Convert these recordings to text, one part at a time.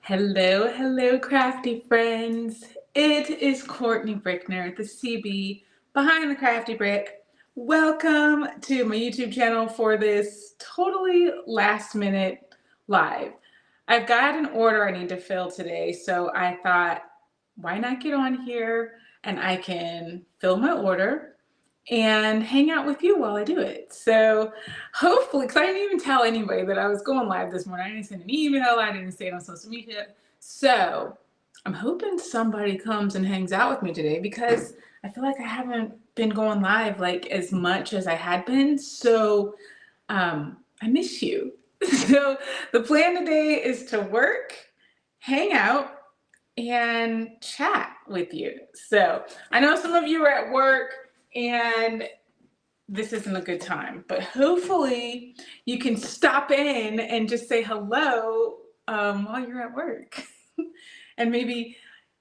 Hello, hello, crafty friends. It is Courtney Brickner, the CB behind the Crafty Brick. Welcome to my YouTube channel for this totally last minute live. I've got an order I need to fill today, so I thought, why not get on here and I can fill my order and hang out with you while I do it. So hopefully, because I didn't even tell anybody that I was going live this morning. I didn't send an email. I didn't say it on social media. So I'm hoping somebody comes and hangs out with me today because I feel like I haven't been going live like as much as I had been. So I miss you. So the plan today is to work, hang out, and chat with you. So I know some of you are at work and this isn't a good time, but hopefully you can stop in and just say hello while you're at work and maybe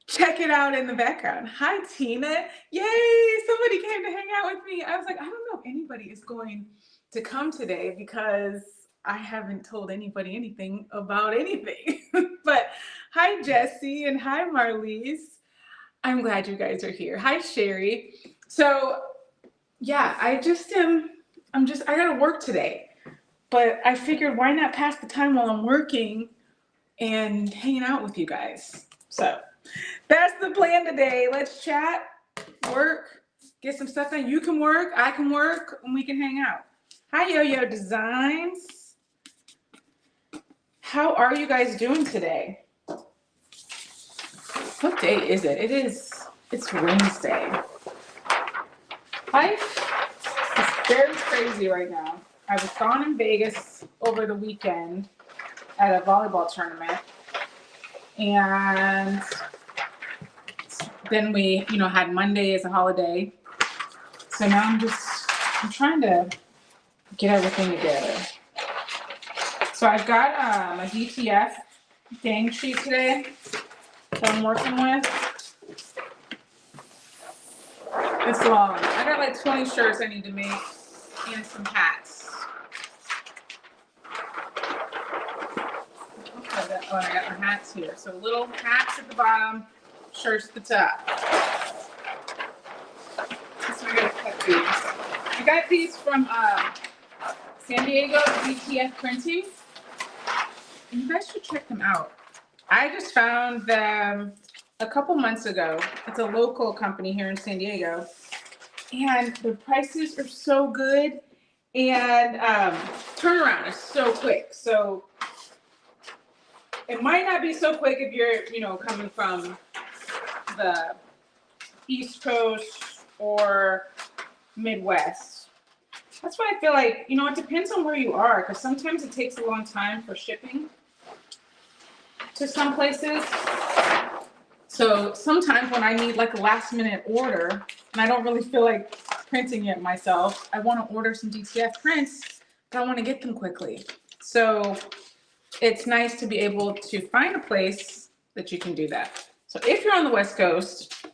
check it out in the background. Hi, Tina. Yay, somebody came to hang out with me. I was like, I don't know if anybody is going to come today because I haven't told anybody anything about anything. But hi, Jessie, and hi, Marlise. I'm glad you guys are here. Hi, Sherry. So yeah, I gotta work today, but I figured why not pass the time while I'm working and hanging out with you guys. So that's the plan today. Let's chat, work, get some stuff done. You can work, I can work, and we can hang out. Hi, Yo-Yo Designs. How are you guys doing today? What day is it? It's Wednesday. Life is very crazy right now. I was gone in Vegas over the weekend at a volleyball tournament. And then we, had Monday as a holiday. So now I'm trying to get everything together. So I've got a DTF gang sheet today that I'm working with. It's long. I got like 20 shirts I need to make and some hats. Oh, and I got my hats here. So little hats at the bottom, shirts at the top. So I gotta cut these. I got these from San Diego ZDigitizing printing. And you guys should check them out. I just found them a couple months ago. It's a local company here in San Diego. And the prices are so good. And turnaround is so quick. So it might not be so quick if you're, coming from the East Coast or Midwest. That's why I feel like, it depends on where you are, because sometimes it takes a long time for shipping to some places. So sometimes when I need like a last minute order and I don't really feel like printing it myself, I want to order some DTF prints, but I want to get them quickly. So it's nice to be able to find a place that you can do that. So if you're on the West Coast,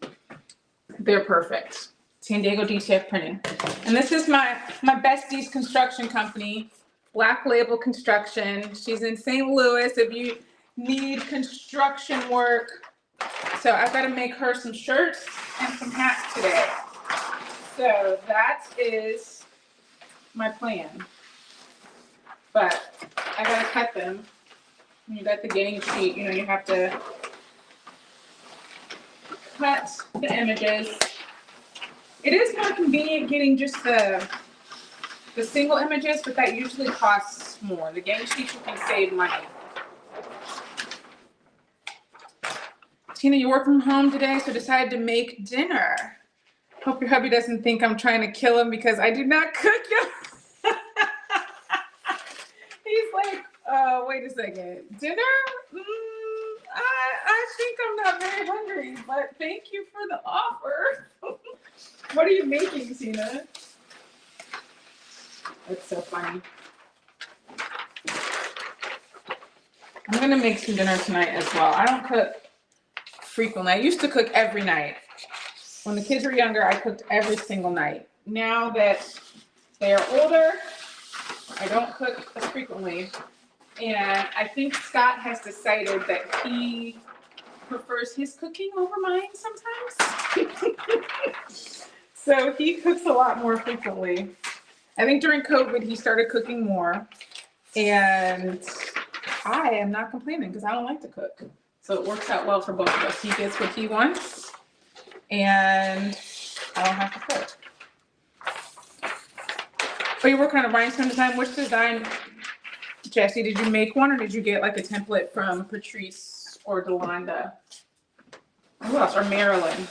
they're perfect. San Diego DTF Printing. And this is my bestie's construction company, Black Label Construction. She's in St. Louis if you need construction work. So I've got to make her some shirts and some hats today. So that is my plan. But I got to cut them. When you got the gang sheet, you have to cut the images. It is more convenient getting just the single images, but that usually costs more. The gang sheet you can save money. Tina, you work from home today, so decided to make dinner. Hope your hubby doesn't think I'm trying to kill him because I do not cook him. He's like, wait a second. Dinner? I think I'm not very hungry, but thank you for the offer. What are you making, Tina? That's so funny. I'm going to make some dinner tonight as well. I don't cook frequently. I used to cook every night. When the kids were younger, I cooked every single night. Now that they are older, I don't cook as frequently. And I think Scott has decided that he prefers his cooking over mine sometimes. So he cooks a lot more frequently. I think during COVID, he started cooking more. And I am not complaining because I don't like to cook. So it works out well for both of us. He gets what he wants, and I don't have to cook. Oh, you're working on a rhinestone design? Which design, Jessie? Did you make one, or did you get like a template from Patrice or Delonda? Who else? Or Marilyn?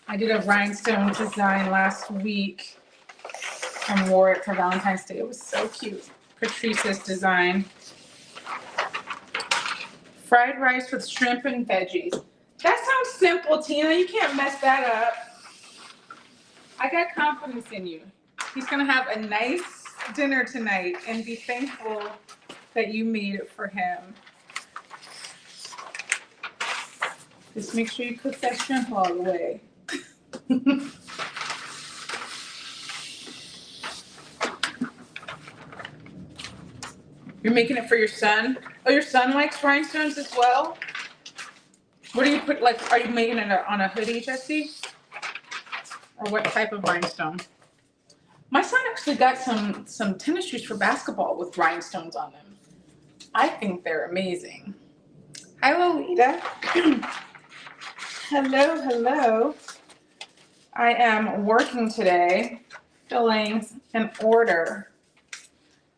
I did a rhinestone design last week and wore it for Valentine's Day. It was so cute. Patrice's design. Fried rice with shrimp and veggies. That sounds simple, Tina. You can't mess that up. I got confidence in you. He's going to have a nice dinner tonight and be thankful that you made it for him. Just make sure you cook that shrimp all the way. You're making it for your son? Oh, your son likes rhinestones as well? What do you put, like, are you making it on a hoodie, Jessie? Or what type of rhinestone? My son actually got some tennis shoes for basketball with rhinestones on them. I think they're amazing. Hi, Lolita. Hello, hello. I am working today, filling an order.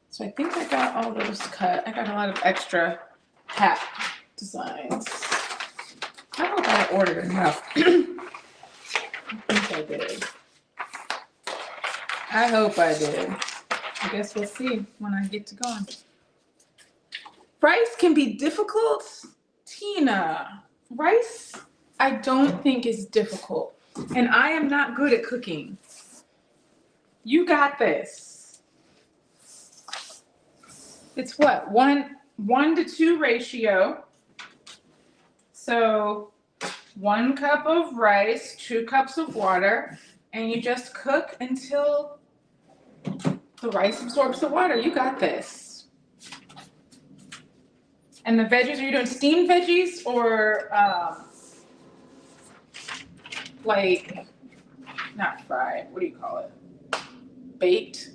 So I think I got all those cut. I got a lot of extra hat designs. I hope I ordered enough. I think I did. I hope I did. I guess we'll see when I get to going. Rice can be difficult, Tina. Rice, I don't think is difficult. And I am not good at cooking. You got this. It's what? 1:2 ratio. So 1 cup of rice, 2 cups of water, and you just cook until the rice absorbs the water. You got this. And the veggies, are you doing steamed veggies or like, not fried, what do you call it? Baked?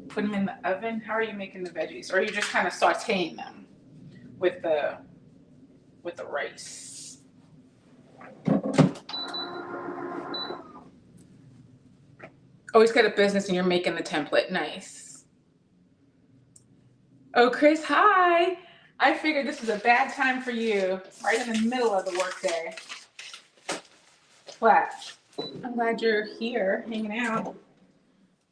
Put them in the oven? How are you making the veggies? Or are you just kind of sauteing them with the rice? Oh, he's got a business and you're making the template. Nice. Oh, Chris, hi. I figured this was a bad time for you, right in the middle of the workday. What? I'm glad you're here hanging out.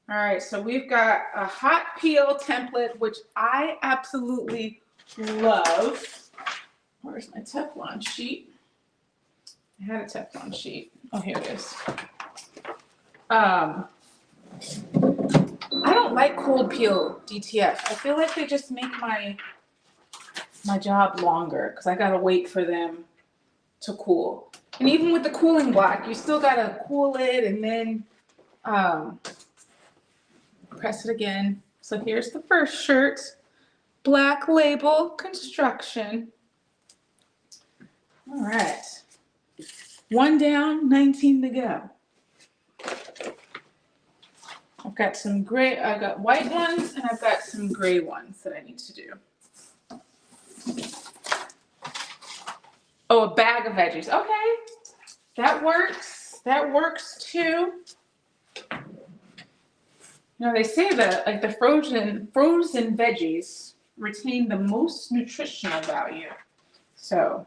All right, so we've got a hot peel template, which I absolutely love. Where's my Teflon sheet? I had a Teflon sheet. Oh, here it is. I don't like cold peel DTF. I feel like they just make my job longer because I gotta wait for them to cool. And even with the cooling block, you still gotta cool it and then press it again. So here's the first shirt, Black Label Construction. All right, 1 down, 19 to go. I've got some gray, I've got white ones, and I've got some gray ones that I need to do. Oh, a bag of veggies. Okay, that works. That works too. You know, they say that like the frozen veggies retain the most nutritional value. So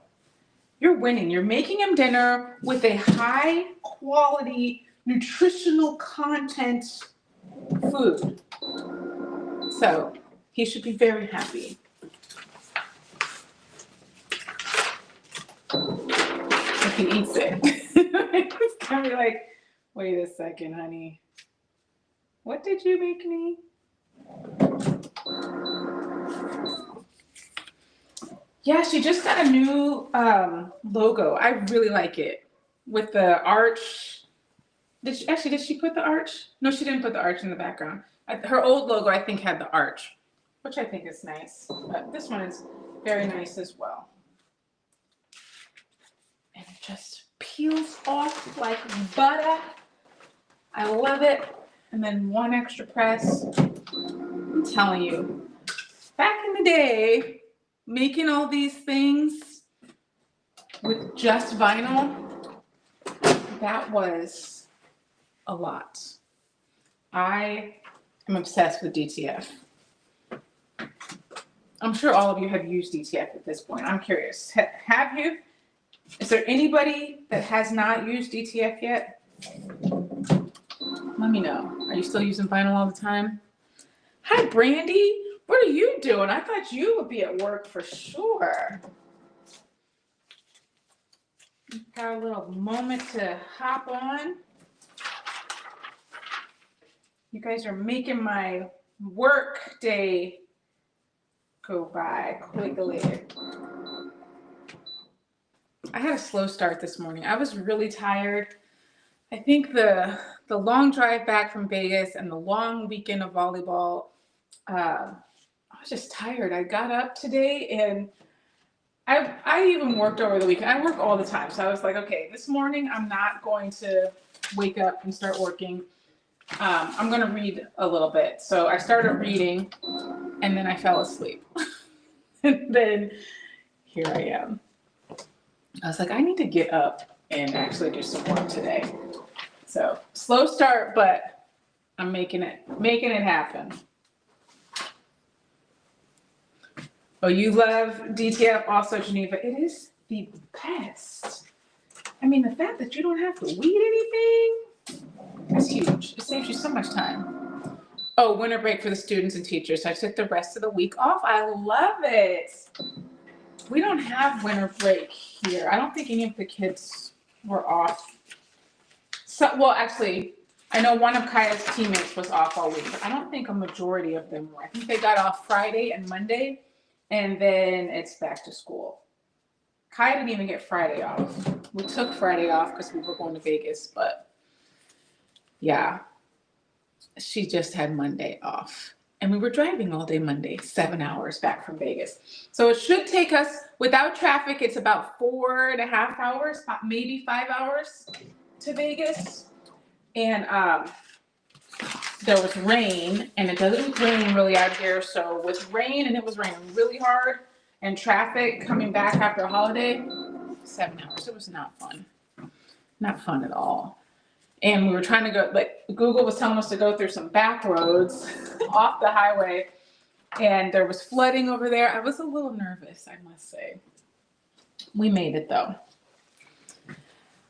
you're winning. You're making him dinner with a high quality nutritional content food. So he should be very happy. If he eats it. It's gonna be like, wait a second, honey. What did you make me? Yeah, she just got a new logo. I really like it. With the arch. Did she put the arch? No, she didn't put the arch in the background. Her old logo, I think, had the arch, which I think is nice. But this one is very nice as well. And it just peels off like butter. I love it. And then one extra press. I'm telling you, back in the day, making all these things with just vinyl, that was a lot. I am obsessed with DTF. I'm sure all of you have used DTF at this point. I'm curious. Have you? Is there anybody that has not used DTF yet? Let me know. Are you still using vinyl all the time? Hi, Brandy. What are you doing? I thought you would be at work for sure. Got a little moment to hop on. You guys are making my work day go by quickly. I had a slow start this morning. I was really tired. I think the long drive back from Vegas and the long weekend of volleyball, I was just tired. I got up today and I even worked over the weekend. I work all the time. So I was like, okay, this morning I'm not going to wake up and start working. I'm going to read a little bit. So I started reading and then I fell asleep. And then here I am. I was like, I need to get up and actually do some work today. So slow start, but I'm making it happen. Oh, you love DTF also, Geneva. It is the best. I mean, the fact that you don't have to weed anything, that's huge. It saves you so much time. Oh, winter break for the students and teachers. So I took the rest of the week off. I love it. We don't have winter break here. I don't think any of the kids were off. So, well, actually, I know one of Kaya's teammates was off all week, but I don't think a majority of them were. I think they got off Friday and Monday, and then it's back to school. Kaya didn't even get Friday off. We took Friday off because we were going to Vegas, but yeah, she just had Monday off. And we were driving all day Monday, 7 hours back from Vegas. So it should take us, without traffic, it's about 4.5 hours, maybe 5 hours to Vegas. And there was rain, and it doesn't rain really out here. So with rain, and it was raining really hard, and traffic coming back after a holiday, 7 hours. It was not fun. Not fun at all. And we were trying to go, like Google was telling us to go through some back roads off the highway, and there was flooding over there. I was a little nervous, I must say. We made it though.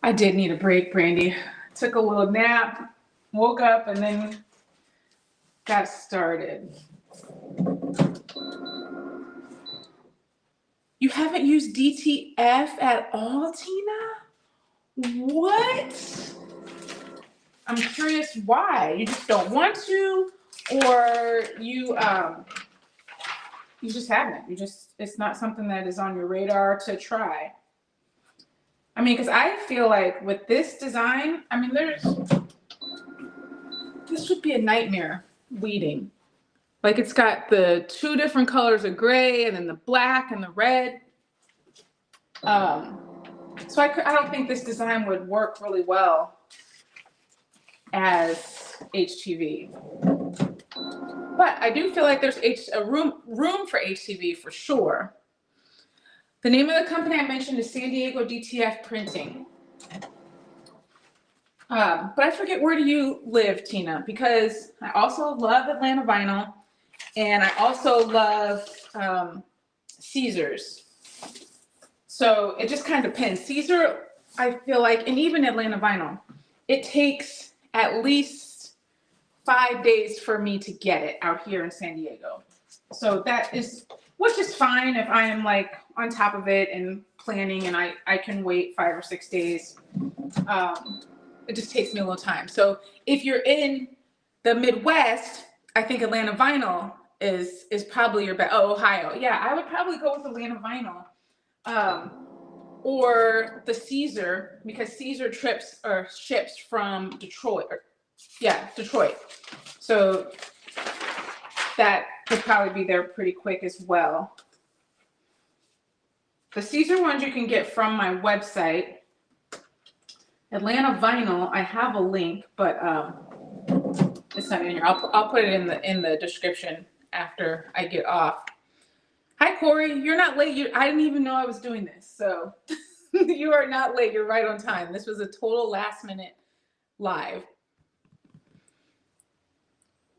I did need a break, Brandy. Took a little nap, woke up, and then got started. You haven't used DTF at all, Tina? What? I'm curious why. You just don't want to, or you just haven't. It's not something that is on your radar to try. I mean, because I feel like with this design, I mean, this would be a nightmare weeding. Like it's got the 2 different colors of gray and then the black and the red. So I don't think this design would work really well as HTV, but I do feel like there's a room for HTV for sure. The name of the company I mentioned is San Diego DTF Printing. But I forget, where do you live, Tina? Because I also love Atlanta vinyl, and I also love Caesars. So it just kind of depends. Caesar, I feel like, and even Atlanta vinyl, it takes at least 5 days for me to get it out here in San Diego. So that is, which is fine if I am like on top of it and planning, and I can wait 5 or 6 days. It just takes me a little time. So if you're in the Midwest, I think Atlanta vinyl is probably your best. Oh, Ohio. Yeah, I would probably go with Atlanta vinyl. Or the Caesar, because Caesar ships from Detroit. Detroit. So that could probably be there pretty quick as well. The Caesar ones you can get from my website. Atlanta Vinyl, I have a link, but it's not in here. I'll put it in the description after I get off. Hi Corey, you're not late. I didn't even know I was doing this, so you are not late. You're right on time. This was a total last minute live.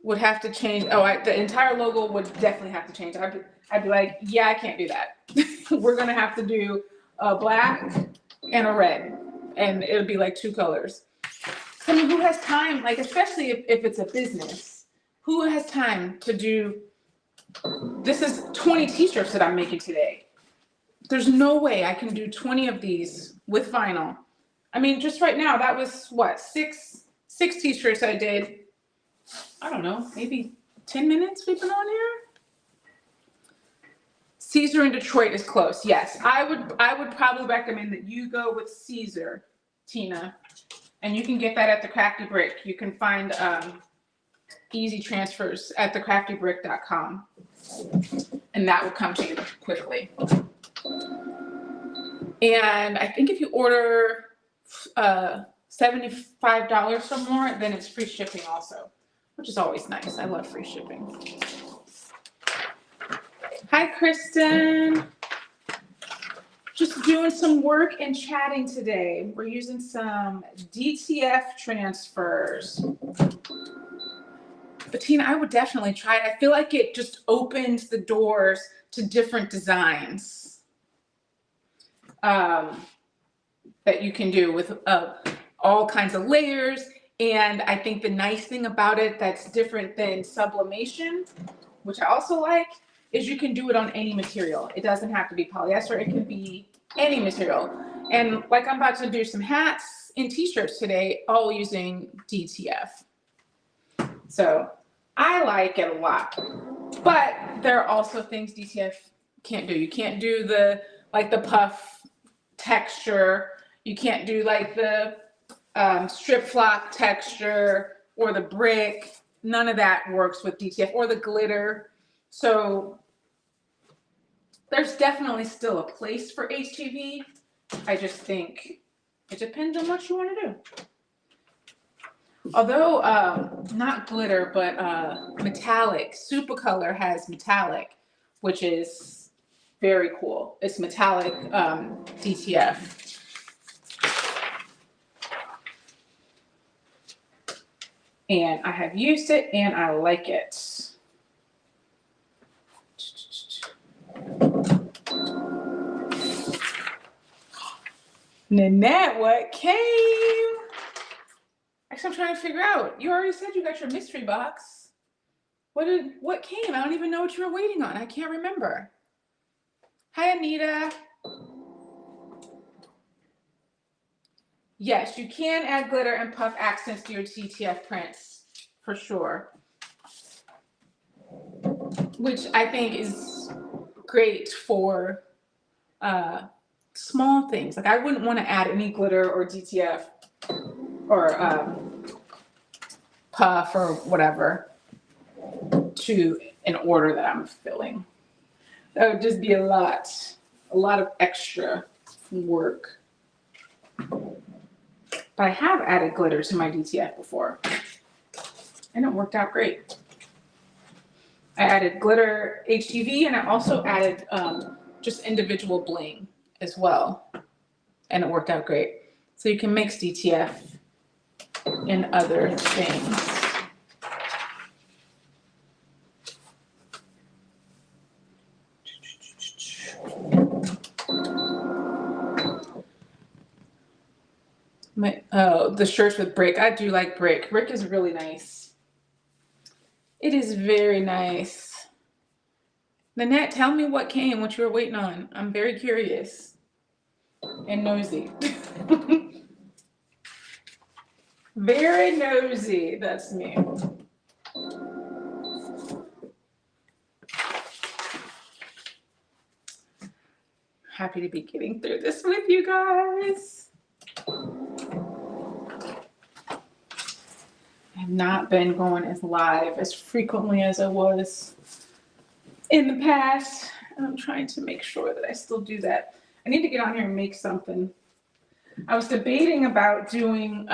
Would have to change. Oh, the entire logo would definitely have to change. I'd be like, yeah, I can't do that. We're gonna have to do a black and a red, and it'll be like 2 colors. I mean, who has time? Like, especially if it's a business, who has time to do? This is 20 t-shirts that I'm making today. There's no way I can do 20 of these with vinyl. I mean, just right now, that was what, six t-shirts I did. I don't know, maybe 10 minutes we've been on here. Caesar in Detroit is close. Yes, I would probably recommend that you go with Caesar, Tina, and you can get that at the Crafty Brick. You can find easy transfers at thecraftybrick.com, and that will come to you quickly. And I think if you order $75 or more, then it's free shipping also, which is always nice. I love free shipping. Hi, Kristen. Just doing some work and chatting today. We're using some DTF transfers. But Tina, I would definitely try it. I feel like it just opens the doors to different designs that you can do with all kinds of layers. And I think the nice thing about it that's different than sublimation, which I also like, is you can do it on any material. It doesn't have to be polyester. It can be any material. And like I'm about to do some hats and t-shirts today, all using DTF. So I like it a lot. But there are also things DTF can't do. You can't do the puff texture. You can't do like the strip flock texture or the brick. None of that works with DTF, or the glitter. So there's definitely still a place for HTV. I just think it depends on what you want to do. Although not glitter, but metallic. Supercolor has metallic, which is very cool. It's metallic DTF. And I have used it and I like it. Nanette, what came? Actually, I'm trying to figure out. You already said you got your mystery box. What came? I don't even know what you were waiting on. I can't remember. Hi, Anita. Yes, you can add glitter and puff accents to your DTF prints, for sure. Which I think is great for small things. Like, I wouldn't want to add any glitter or DTF or puff or whatever to an order that I'm filling. That would just be a lot of extra work. But I have added glitter to my DTF before, and it worked out great. I added glitter HTV, and I also added just individual bling as well, and it worked out great. So you can mix DTF in other things. The shirts with brick. I do like brick. Brick is really nice. It is very nice. Nanette, tell me what came, what you were waiting on. I'm very curious and nosy. Very nosy. That's me. Happy to be getting through this with you guys. I have not been going as live as frequently as I was in the past. And I'm trying to make sure that I still do that. I need to get on here and make something. I was debating about doing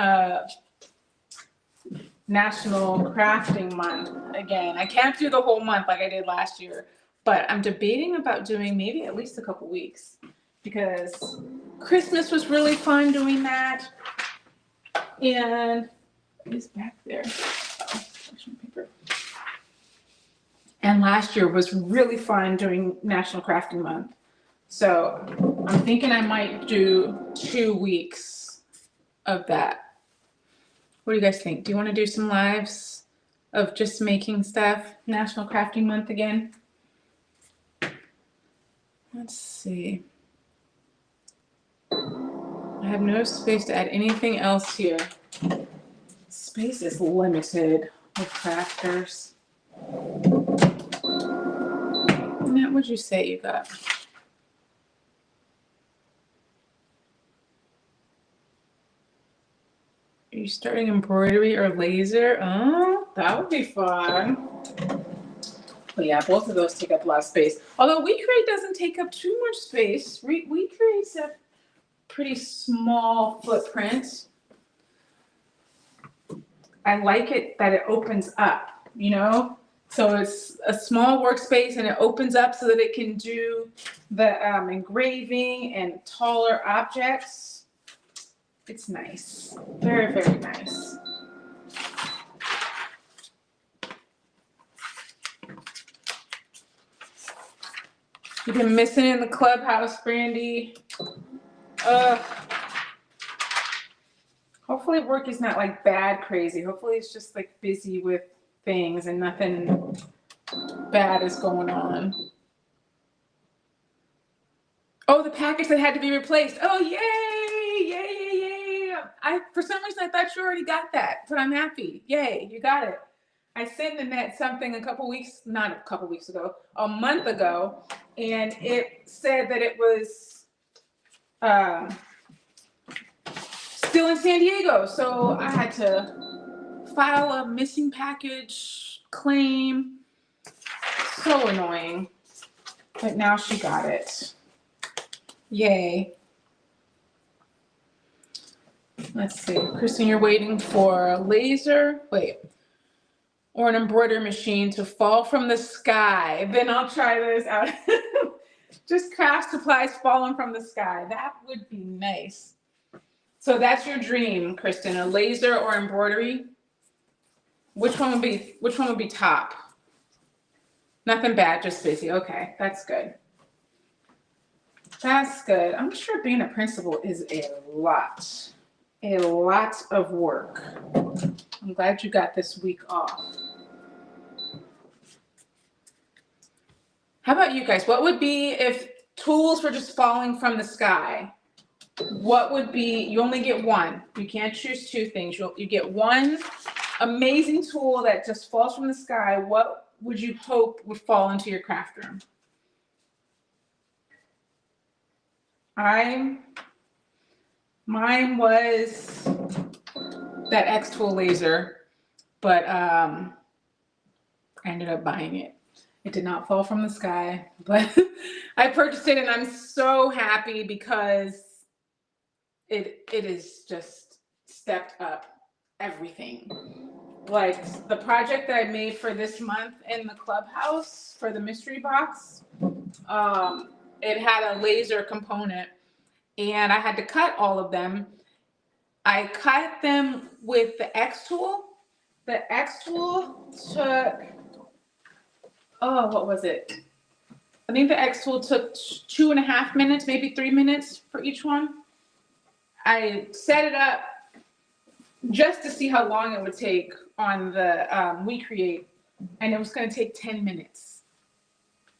National Crafting Month again. I can't do the whole month like I did last year, but I'm debating about doing maybe at least a couple weeks because Christmas was really fun doing that. And it's back there. Oh, paper. And last year was really fun doing National Crafting Month. So I'm thinking I might do 2 weeks of that. What do you guys think? Do you want to do some lives of just making stuff? National Crafting Month again? Let's see. I have no space to add anything else here. Space is limited with crafters. Now, what'd you say you got? Are you starting embroidery or laser? Oh, that would be fun. But yeah, both of those take up a lot of space. Although WeCreate doesn't take up too much space. WeCreate's a pretty small footprint. I like it that it opens up, you know? So it's a small workspace and it opens up so that it can do the engraving and taller objects. It's nice. Very, very nice. You've been missing in the clubhouse, Brandy. Hopefully work is not like bad crazy. Hopefully it's just like busy with things and nothing bad is going on. Oh, the package that had to be replaced. Oh, yay, yay, yay, yay. For some reason, I thought you already got that, but I'm happy. Yay, you got it. I sent Annette something not a couple weeks ago, a month ago, and it said that it was still in San Diego. So I had to file a missing package claim. So annoying. But now she got it. Yay. Let's see. Kristen, you're waiting for a laser. Wait. Or an embroidery machine to fall from the sky. Then I'll try this out. Just craft supplies falling from the sky. That would be nice. So that's your dream, Kristen, a laser or embroidery? Which one would be top? Nothing bad, just busy. Okay, that's good. That's good. I'm sure being a principal is a lot of work. I'm glad you got this week off. How about you guys? What would be if tools were just falling from the sky? What would be, you only get one. You can't choose two things. You get one amazing tool that just falls from the sky. What would you hope would fall into your craft room? Mine was that X-Tool laser, but I ended up buying it. It did not fall from the sky, but I purchased it and I'm so happy because it is just stepped up everything. Like the project that I made for this month in the clubhouse for the mystery box, it had a laser component and I had to cut all of them. I cut them with the X-Tool. The X-Tool took, what was it? I think the X-Tool took 2.5 minutes, maybe 3 minutes for each one. I set it up just to see how long it would take on the WeCreate, and it was going to take 10 minutes.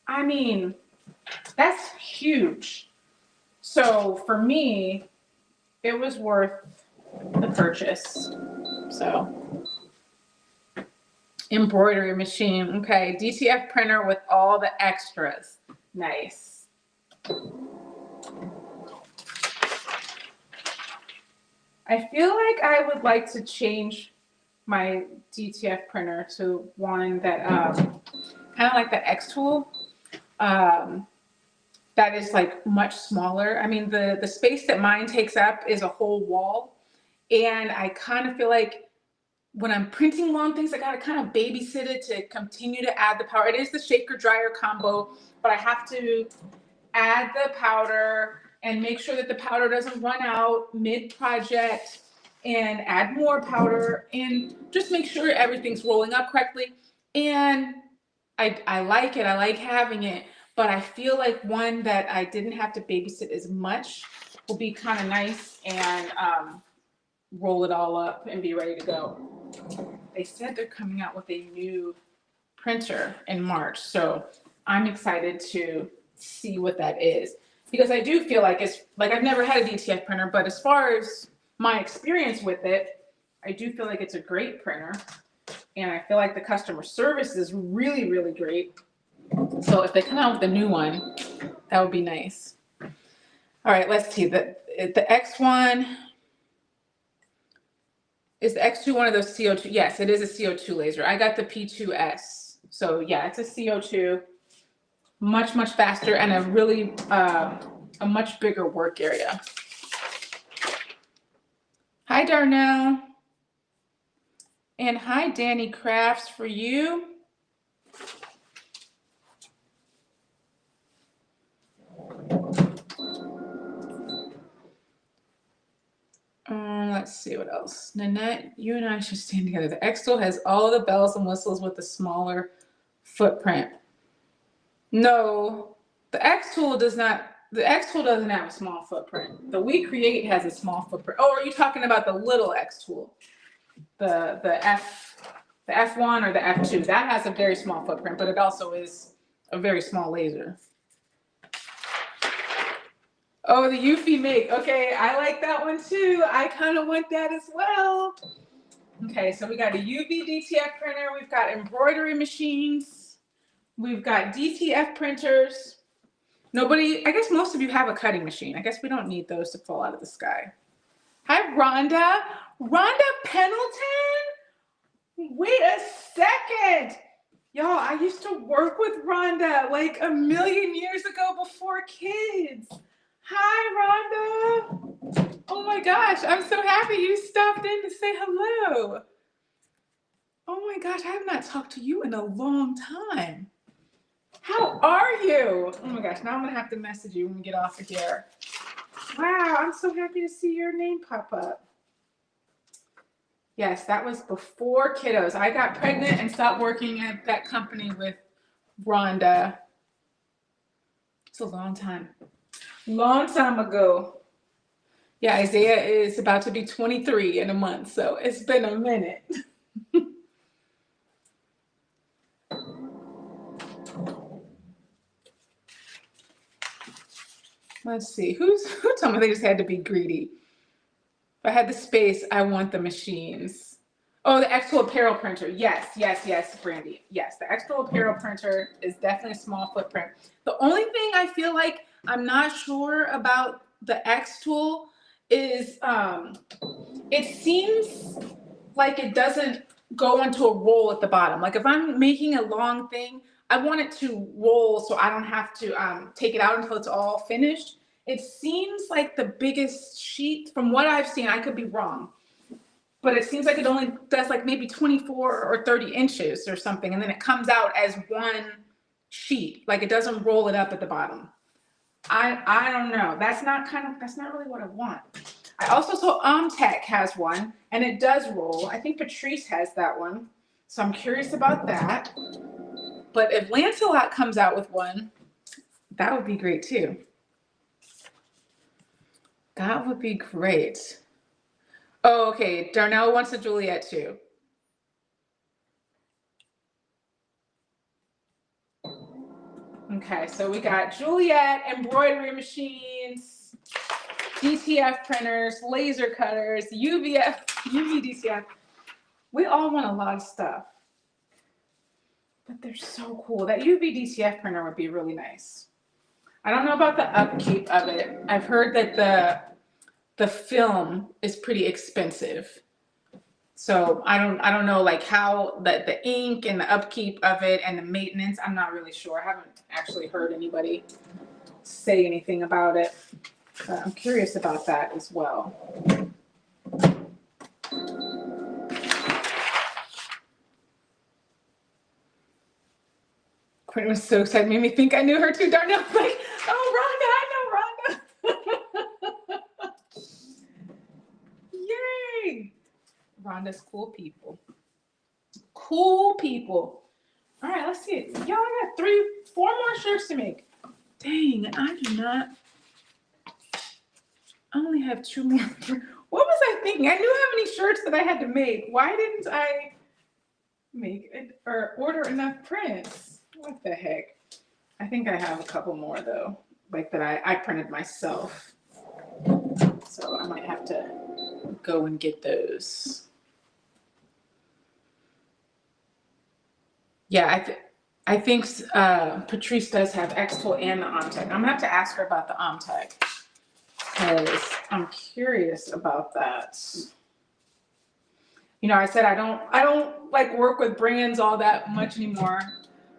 I mean, that's huge. So for me, it was worth the purchase. So embroidery machine. Okay, DTF printer with all the extras. Nice. I feel like I would like to change my DTF printer to one that kind of like the X tool. That is like much smaller. I mean, the space that mine takes up is a whole wall. And I kind of feel like when I'm printing long things, I gotta kind of babysit it to continue to add the powder. It is the shaker dryer combo, but I have to add the powder and make sure that the powder doesn't run out mid-project and add more powder and just make sure everything's rolling up correctly. And I like it, I like having it, but I feel like one that I didn't have to babysit as much will be kind of nice and roll it all up and be ready to go. They said they're coming out with a new printer in March, so I'm excited to see what that is, because I do feel like it's like I've never had a DTF printer, but as far as my experience with it, I do feel like it's a great printer, and I feel like the customer service is really, really great. So if they come out with a new one, that would be nice. All right, let's see. The X1, is the X2 one of those CO2? Yes, it is a CO2 laser. I got the P2S. So yeah, it's a CO2, much faster, and a really, a much bigger work area. Hi, Darnell. And hi, Danny Crafts for you. Let's see what else. Nanette, you and I should stand together. The X-Tool has all the bells and whistles with the smaller footprint. No, the X-Tool does not. The X-Tool doesn't have a small footprint. The We Create has a small footprint. Oh, are you talking about the little X-Tool? The F1 or the F2? That has a very small footprint, but it also is a very small laser. Oh, the Eufy make. Okay, I like that one too. I kind of want that as well. Okay, so we got a UV DTF printer. We've got embroidery machines. We've got DTF printers. Nobody, I guess most of you have a cutting machine. I guess we don't need those to fall out of the sky. Hi, Rhonda. Rhonda Pendleton? Wait a second. Y'all, I used to work with Rhonda like a million years ago before kids. Hi, Rhonda. Oh my gosh, I'm so happy you stopped in to say hello. Oh my gosh, I have not talked to you in a long time. How are you? Oh my gosh, now I'm gonna have to message you when we get off of here. Wow, I'm so happy to see your name pop up. Yes, that was before kiddos. I got pregnant and stopped working at that company with Rhonda. It's a long time. Long time ago. Yeah, Isaiah is about to be 23 in a month, so it's been a minute. Let's see, who told me they just had to be greedy? If I had the space, I want the machines. Oh, the X-Tool apparel printer. Yes, Brandy. Yes, the X-Tool apparel printer is definitely a small footprint. The only thing I feel like I'm not sure about the X-Tool is it seems like it doesn't go into a roll at the bottom. Like if I'm making a long thing, I want it to roll so I don't have to take it out until it's all finished. It seems like the biggest sheet, from what I've seen, I could be wrong, but it seems like it only does like maybe 24 or 30 inches or something, and then it comes out as one sheet. Like it doesn't roll it up at the bottom. I don't know. That's not really what I want. I also saw Tech has one, and it does roll. I think Patrice has that one, so I'm curious about that. But if Lancelot comes out with one, that would be great too. That would be great. Oh, okay. Darnell wants a Juliet too. Okay, so we got Juliet, embroidery machines, DTF printers, laser cutters, UV DTF. We all want a lot of stuff, but they're so cool. That UV DTF printer would be really nice. I don't know about the upkeep of it. I've heard that the film is pretty expensive. So I don't know like how the ink and the upkeep of it and the maintenance, I'm not really sure. I haven't actually heard anybody say anything about it. But I'm curious about that as well. Quinn was so excited, made me think I knew her too. Darnell was like, oh, Rhonda, I know Rhonda. Yay! Rhonda's cool people. Cool people. All right, let's see it. Y'all, I got 4 more shirts to make. Dang, I do not. I only have 2 more. What was I thinking? I knew how many shirts that I had to make. Why didn't I make it or order enough prints? What the heck? I think I have a couple more though, like that I printed myself. So I might have to go and get those. Yeah, I think Patrice does have X-Tool and the Omtech. I'm gonna have to ask her about the Omtech because I'm curious about that. You know, I said I don't like work with brands all that much anymore.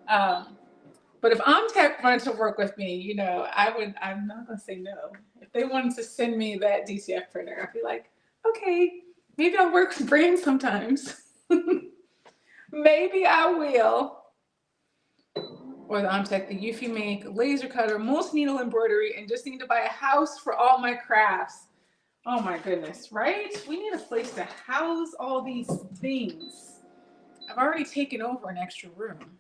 But if Omtech wanted to work with me, you know, I'm not gonna say no. If they wanted to send me that DCF printer, I'd be like, okay, maybe I'll work with brands sometimes. Maybe I will. Or the Omtech, the Eufy Make, laser cutter, multi-needle embroidery, and just need to buy a house for all my crafts. Oh my goodness, right? We need a place to house all these things. I've already taken over an extra room.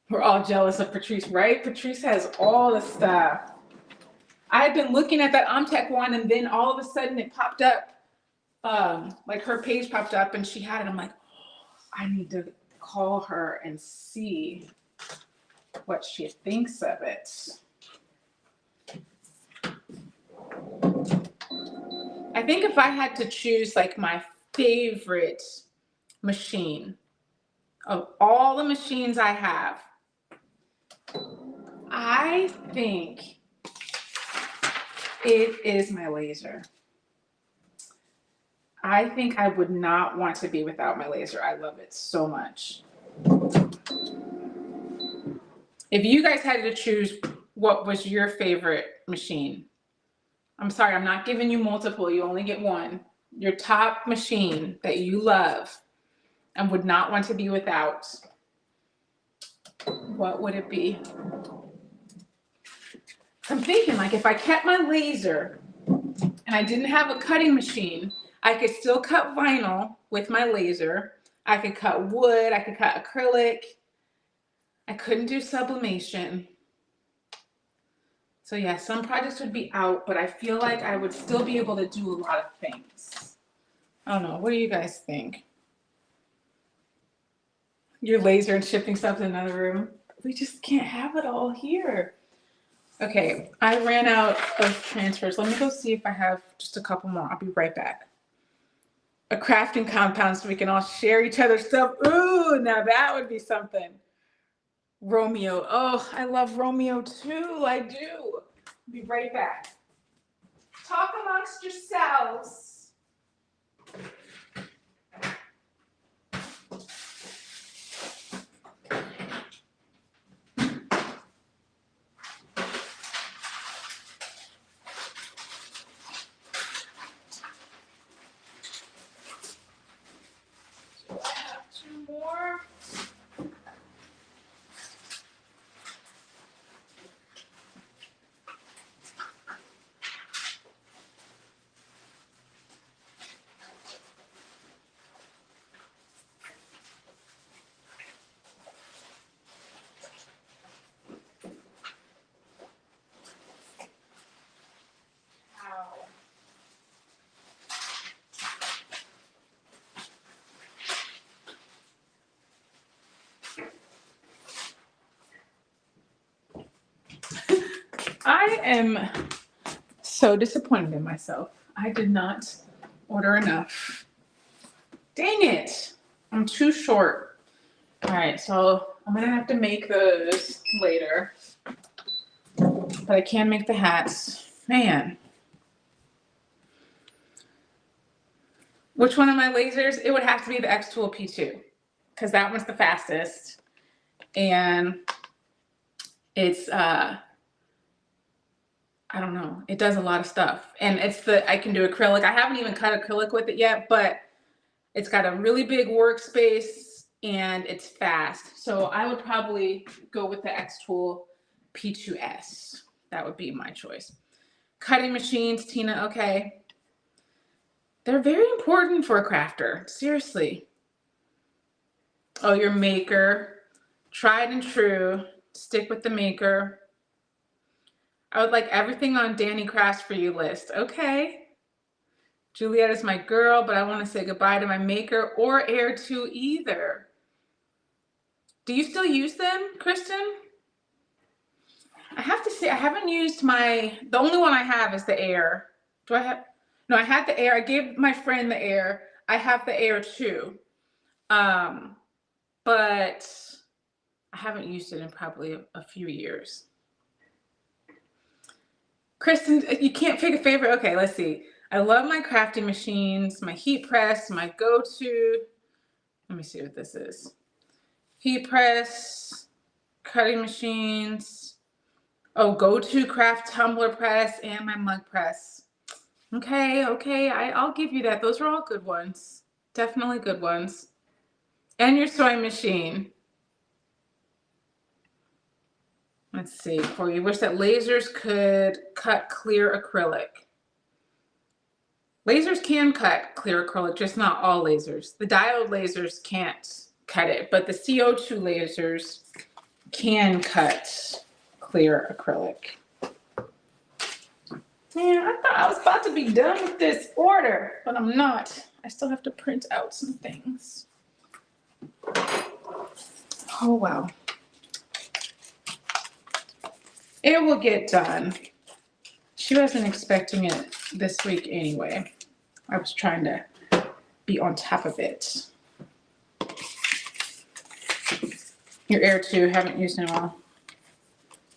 We're all jealous of Patrice, right? Patrice has all the stuff. I had been looking at that Omtech one, and then all of a sudden it popped up. Like her page popped up and she had it. I'm like, oh, I need to call her and see what she thinks of it. I think if I had to choose like my favorite machine of all the machines I have, I think it is my laser. I think I would not want to be without my laser. I love it so much. If you guys had to choose what was your favorite machine, I'm sorry, I'm not giving you multiple. You only get one. Your top machine that you love and would not want to be without, what would it be? I'm thinking like if I kept my laser and I didn't have a cutting machine, I could still cut vinyl with my laser. I could cut wood. I could cut acrylic. I couldn't do sublimation. So yeah, some projects would be out, but I feel like I would still be able to do a lot of things. I don't know. What do you guys think? Your laser and shipping stuff to another room. We just can't have it all here. Okay, I ran out of transfers. Let me go see if I have just a couple more. I'll be right back. A crafting compound so we can all share each other's stuff. Ooh, now that would be something. Romeo. Oh, I love Romeo too. I do. Be right back. Talk amongst yourselves. Do I have 2 more? I am so disappointed in myself. I did not order enough. Dang it. I'm too short. All right, so I'm gonna have to make those later. But I can make the hats. Man. Which one of my lasers? It would have to be the X-Tool P2 because that one's the fastest. And it's, I don't know, it does a lot of stuff. And I can do acrylic. I haven't even cut acrylic with it yet, but it's got a really big workspace and it's fast. So I would probably go with the X-Tool P2S. That would be my choice. Cutting machines, Tina, okay. They're very important for a crafter, seriously. Oh, your maker, tried and true, stick with the maker. I would like everything on Danny Crafts for You list. Okay. Juliet is my girl, but I want to say goodbye to my maker or Air 2 either. Do you still use them, Kristen? I have to say, I haven't used the only one I have is the Air. Do I have? No, I had the Air. I gave my friend the Air. I have the Air 2. But I haven't used it in probably a few years. Kristen, you can't pick a favorite? Okay, let's see. I love my crafting machines, my heat press, my go-to. Let me see what this is. Heat press, cutting machines. Oh, go-to craft tumbler press and my mug press. Okay, I'll give you that. Those are all good ones. Definitely good ones. And your sewing machine. Let's see, for you. Wish that lasers could cut clear acrylic. Lasers can cut clear acrylic, just not all lasers. The diode lasers can't cut it, but the CO2 lasers can cut clear acrylic. Man, I thought I was about to be done with this order, but I'm not. I still have to print out some things. Oh, wow. It will get done. She wasn't expecting it this week anyway. I was trying to be on top of it. Your Air 2, haven't used in a while.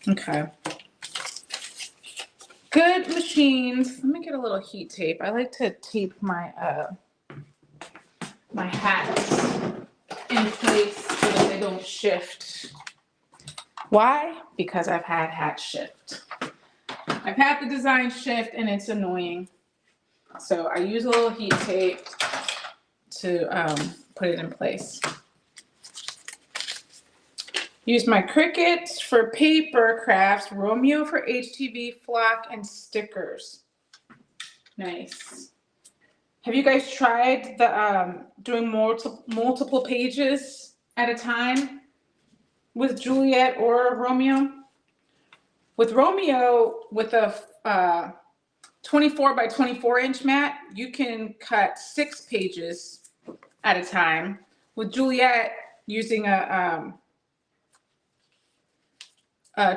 Okay. Good machines. Let me get a little heat tape. I like to tape my my hats in place so that they don't shift. Why? Because I've had hats shift. I've had the design shift and it's annoying. So I use a little heat tape to put it in place. Use my Cricut for paper crafts, Romeo for HTV, flock, and stickers. Nice. Have you guys tried the doing multiple pages at a time with Juliet or Romeo? With Romeo, with a 24 by 24 inch mat, you can cut 6 pages at a time. With Juliet, using a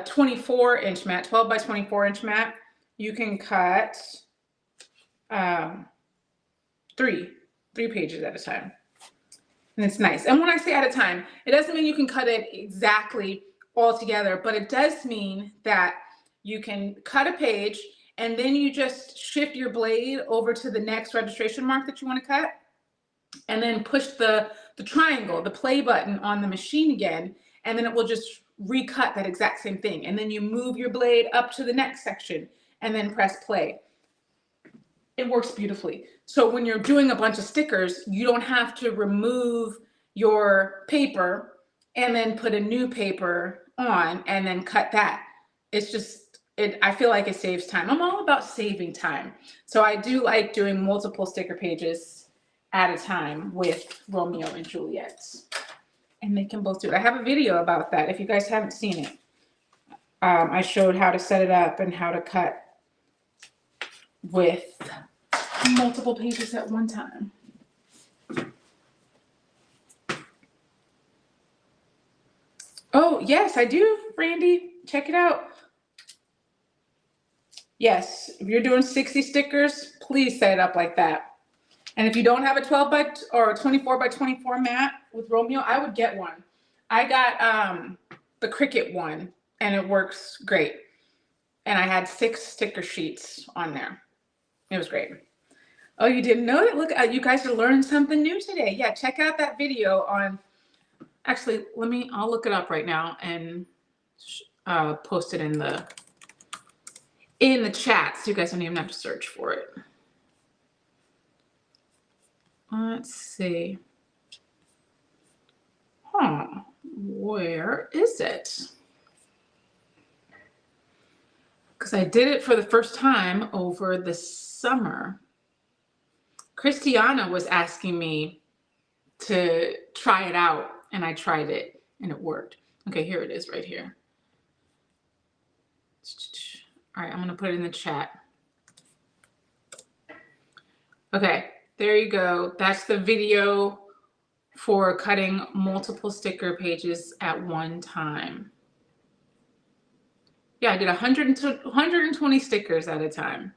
24 inch mat, 12 by 24 inch mat, you can cut 3 pages at a time. And it's nice. And when I say at a time, it doesn't mean you can cut it exactly all together, but it does mean that you can cut a page and then you just shift your blade over to the next registration mark that you want to cut, and then push the triangle, the play button on the machine again, and then it will just recut that exact same thing. And then you move your blade up to the next section and then press play. It works beautifully. So when you're doing a bunch of stickers, you don't have to remove your paper and then put a new paper on and then cut that. It's just, I feel like it saves time. I'm all about saving time. So I do like doing multiple sticker pages at a time with Romeo and Juliet. And they can both do it. I have a video about that if you guys haven't seen it. I showed how to set it up and how to cut with multiple pages at one time. Oh, yes, I do, Randy. Check it out. Yes, if you're doing 60 stickers, please set it up like that. And if you don't have a 12 by or 24 by 24 mat with Romeo, I would get one. I got the Cricut one and it works great. and I had 6 sticker sheets on there. It was great. Oh, you didn't know it? Look, you guys are learning something new today. Yeah, check out that video on, actually, I'll look it up right now and post it in the chat so you guys don't even have to search for it. Let's see. Where is it? Because I did it for the first time over the summer. Christiana was asking me to try it out, and I tried it, and it worked. Okay, here it is right here. All right, I'm going to put it in the chat. Okay, there you go. That's the video for cutting multiple sticker pages at one time. Yeah, I did 120 stickers at a time.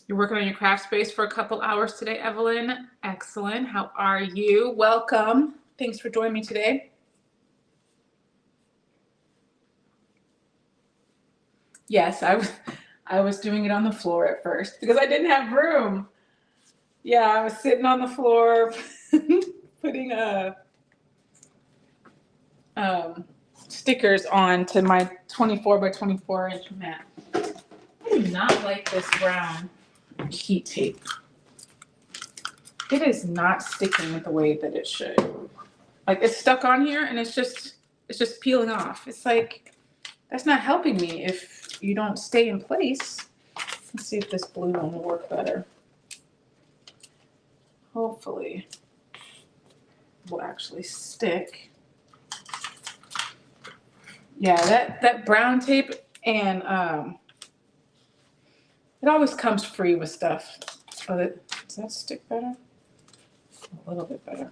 You're working on your craft space for a couple hours today, Evelyn. Excellent. How are you? Welcome. Thanks for joining me today. Yes, I was doing it on the floor at first because I didn't have room. Yeah, I was sitting on the floor putting stickers on to my 24 by 24 inch mat. I do not like this brown heat tape. It is not sticking the way that it should. Like, it's stuck on here and it's just peeling off. It's like, that's not helping me if you don't stay in place. Let's see if this blue one will work better. Hopefully it will actually stick. Yeah, that brown tape, and it always comes free with stuff. Oh, does that stick better? A little bit better.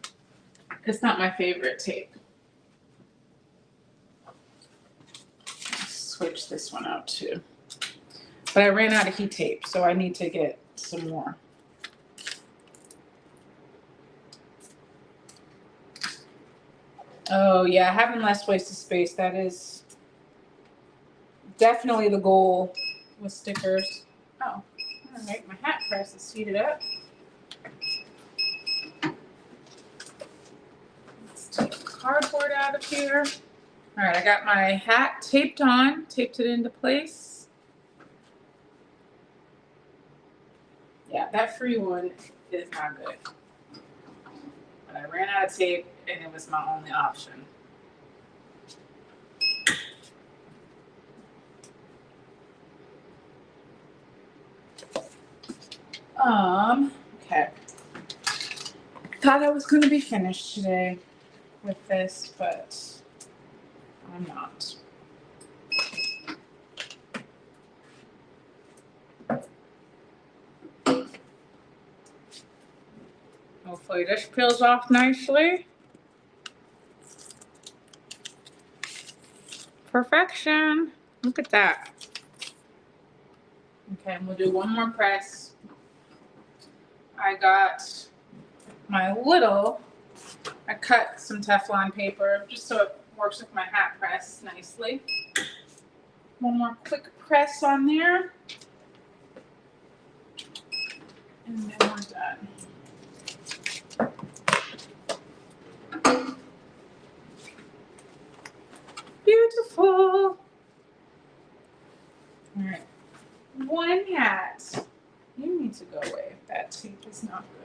It's not my favorite tape. Let's switch this one out too. But I ran out of heat tape, so I need to get some more. Oh yeah, having less wasted space, that is definitely the goal with stickers. Oh, all right, my hat press is heated up. Let's take the cardboard out of here. All right, I got my hat taped on, taped it into place. Yeah, that free one is not good. But I ran out of tape and it was my only option. Okay. Thought I was going to be finished today with this, but I'm not. Hopefully this peels off nicely. Perfection. Look at that. Okay, and we'll do one more press. I got I cut some Teflon paper just so it works with my hat press nicely. One more quick press on there. And then we're done. Beautiful. All right. One hat. You need to go away if that tape is not good.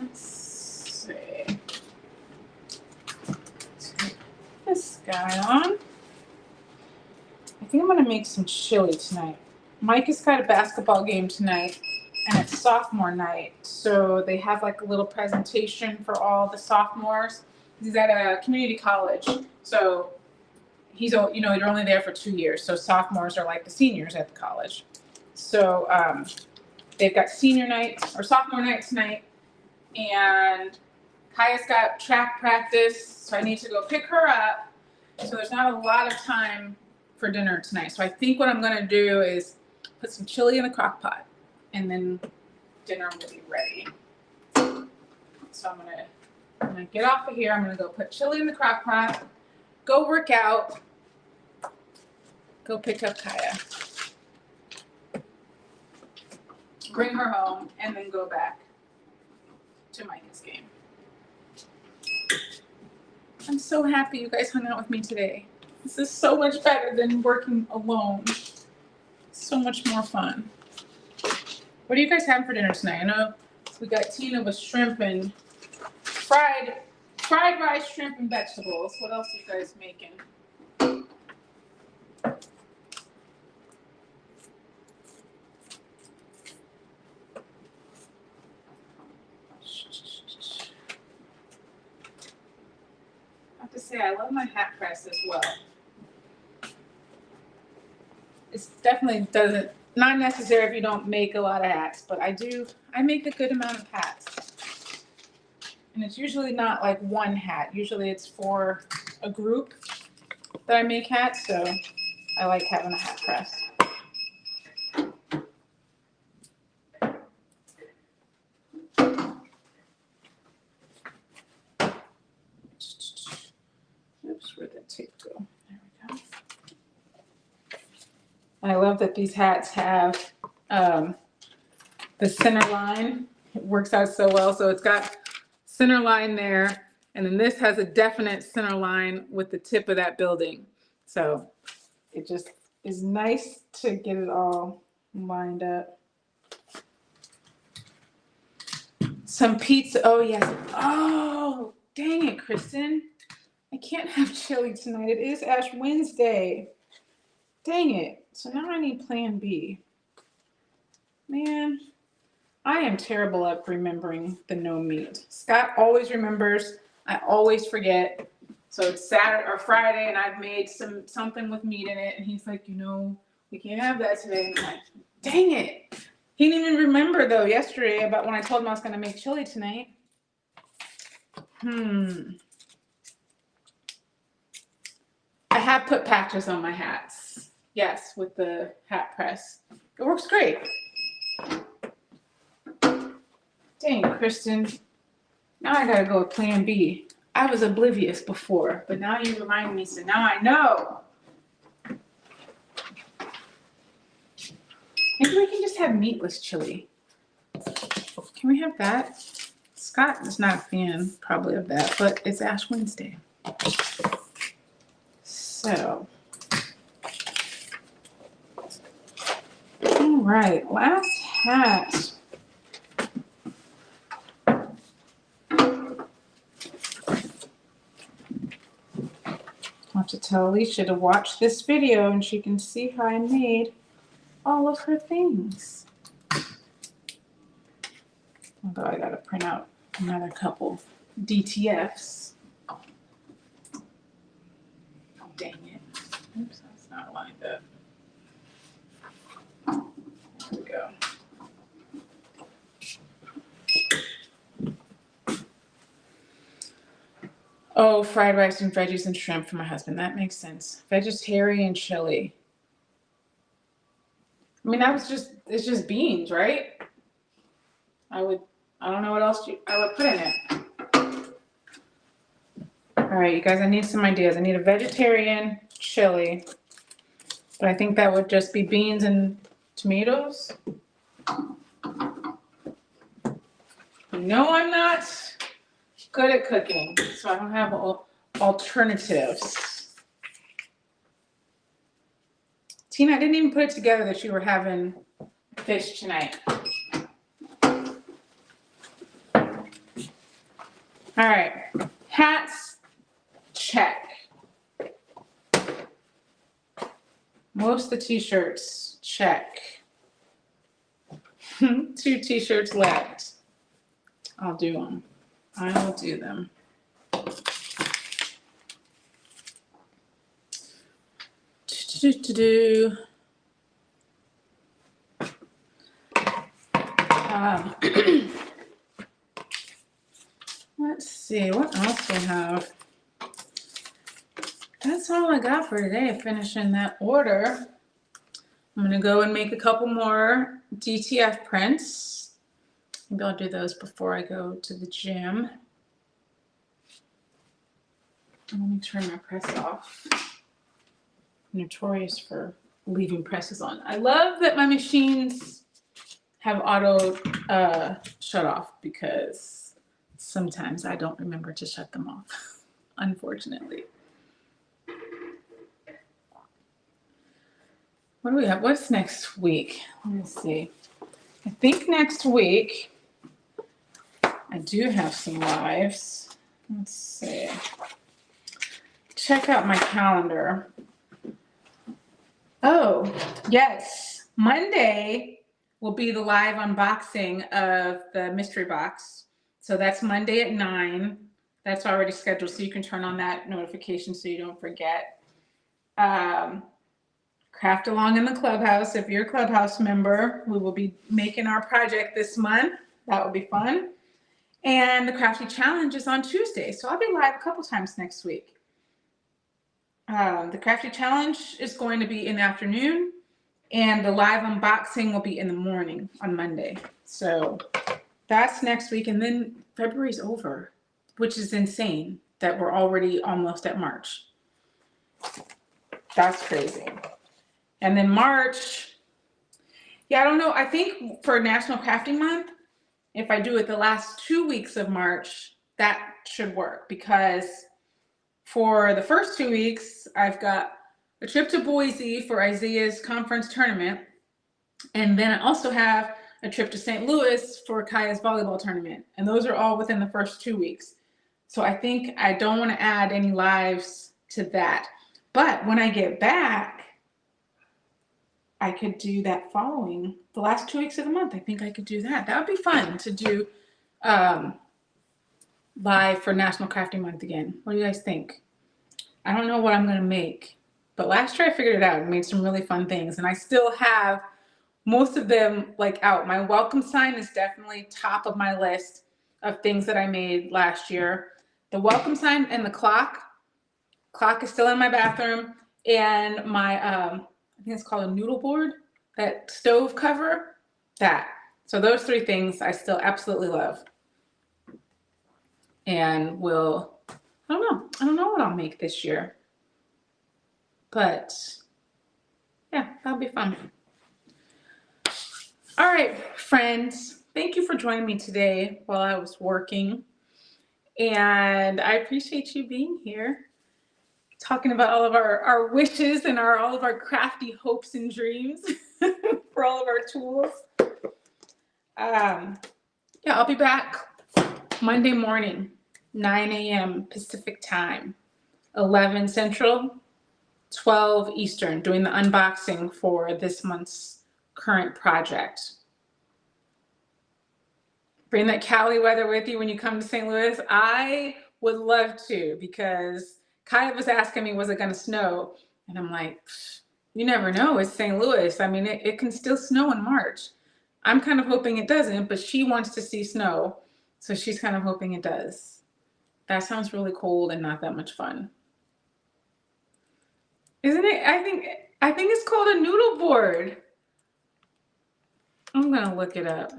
Let's see. Take this guy on. I think I'm going to make some chili tonight. Mike has got a basketball game tonight, and it's sophomore night. So they have like a little presentation for all the sophomores. He's at a community college. So you're only there for 2 years. So sophomores are like the seniors at the college. So they've got senior night or sophomore night tonight. And Kaya's got track practice. So I need to go pick her up So there's not a lot of time for dinner tonight. So I think what I'm gonna do is put some chili in the crock pot and then dinner will be ready. So I'm gonna get off of here. I'm gonna go put chili in the crock pot, go work out, go pick up Kaya, bring her home, and then go back to Micah's game. I'm so happy you guys hung out with me today. This is so much better than working alone. So much more fun. What are you guys having for dinner tonight? I know we got Tina with shrimp and fried rice, shrimp, and vegetables. What else are you guys making? I have to say, I love my hat press as well. It's definitely not necessary if you don't make a lot of hats, but I make a good amount of hats. And it's usually not like one hat. Usually it's for a group that I make hats, so I like having a hat press. Oops, where'd that tape go? There we go. I love that these hats have the center line. It works out so well. So it's got center line there, and then this has a definite center line with the tip of that building. So it just is nice to get it all lined up. Some pizza. Oh, yes. Oh, dang it, Kristen. I can't have chili tonight. It is Ash Wednesday. Dang it. So now I need plan B. Man, I am terrible at remembering the no meat. Scott always remembers. I always forget. So it's Saturday or Friday, and I've made something with meat in it, and he's like, we can't have that today. And I'm like, dang it. He didn't even remember, though, yesterday about when I told him I was going to make chili tonight. I have put patches on my hats. Yes, with the hat press. It works great. Dang, Kristen. Now I gotta go with plan B. I was oblivious before, but now you remind me, so now I know. Maybe we can just have meatless chili. Can we have that? Scott is not a fan, probably, of that, but it's Ash Wednesday. So. All right, last hat. I'll have to tell Alicia to watch this video and she can see how I made all of her things. Although I gotta print out another couple DTFs. Oh, dang it. Oops, that's not lined up. There we go. Oh, fried rice and veggies and shrimp for my husband. That makes sense. Vegetarian chili. I mean, it's just beans, right? I don't know what else I would put in it. All right, you guys, I need some ideas. I need a vegetarian chili, but I think that would just be beans and tomatoes. No, I'm not good at cooking, so I don't have alternatives. Tina, I didn't even put it together that you were having fish tonight. All right, hats, check. Most of the t-shirts, check. 2 t-shirts left. I'll do them. I will do them. Let's see, what else do I have? that's all I got for today, finishing that order. I'm gonna go and make a couple more DTF prints. Maybe I'll do those before I go to the gym. Let me turn my press off. I'm notorious for leaving presses on. I love that my machines have auto shut off because sometimes I don't remember to shut them off, unfortunately. What do we have? What's next week? Let me see. I think next week I do have some lives. Let's see. Check out my calendar. Oh, yes. Monday will be the live unboxing of the mystery box. So that's Monday at 9. That's already scheduled, so you can turn on that notification so you don't forget. Craft along in the clubhouse. If you're a clubhouse member, we will be making our project this month. That will be fun. And the crafty challenge is on Tuesday. So I'll be live a couple times next week. The crafty challenge is going to be in the afternoon, and the live unboxing will be in the morning on Monday. So that's next week. And then February's over, which is insane that we're already almost at March. That's crazy. And then March, yeah, I don't know. I think for National Crafting Month, if I do it the last 2 weeks of March, that should work, because for the first 2 weeks, I've got a trip to Boise for Isaiah's conference tournament. And then I also have a trip to St. Louis for Kaya's volleyball tournament. And those are all within the first 2 weeks. So I think I don't want to add any lives to that. But when I get back, I could do that following the last 2 weeks of the month. I think I could do that. That would be fun to do live for National Crafting Month again. What do you guys think? I don't know what I'm going to make, but last year I figured it out and made some really fun things. And I still have most of them like out. My welcome sign is definitely top of my list of things that I made last year. The welcome sign and the clock is still in my bathroom. And my, I think it's called a noodle board, that stove cover, that. So those 3 things I still absolutely love. And will, I don't know what I'll make this year. But yeah, that'll be fun. All right, friends, thank you for joining me today while I was working. And I appreciate you being here, talking about all of our wishes and all of our crafty hopes and dreams for all of our tools. Yeah, I'll be back Monday morning, 9 a.m. Pacific time, 11 Central, 12 Eastern, doing the unboxing for this month's current project. Bring that Cali weather with you when you come to St. Louis. I would love to, because Kaya was asking me, was it going to snow? And I'm like, you never know. It's St. Louis. I mean, it can still snow in March. I'm kind of hoping it doesn't, but she wants to see snow. So she's kind of hoping it does. That sounds really cold and not that much fun. Isn't it? I think it's called a noodle board. I'm going to look it up.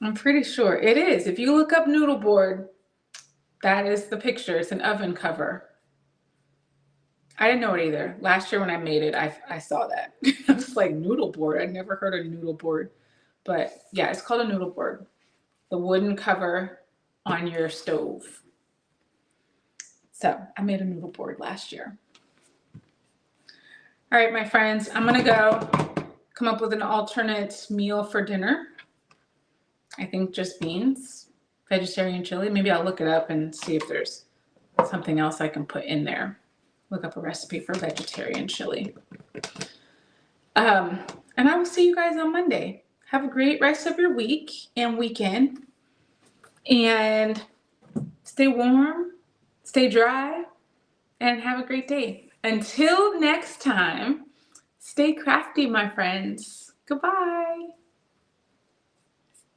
I'm pretty sure it is. If you look up noodle board, that is the picture. It's an oven cover. I didn't know it either. Last year when I made it, I saw that. I was like, noodle board? I'd never heard of noodle board. But yeah, it's called a noodle board. The wooden cover on your stove. So I made a noodle board last year. All right, my friends, I'm going to go come up with an alternate meal for dinner. I think just beans, vegetarian chili. Maybe I'll look it up and see if there's something else I can put in there. Look up a recipe for vegetarian chili. And I will see you guys on Monday. Have a great rest of your week and weekend. And stay warm, stay dry, and have a great day. Until next time, stay crafty, my friends. Goodbye.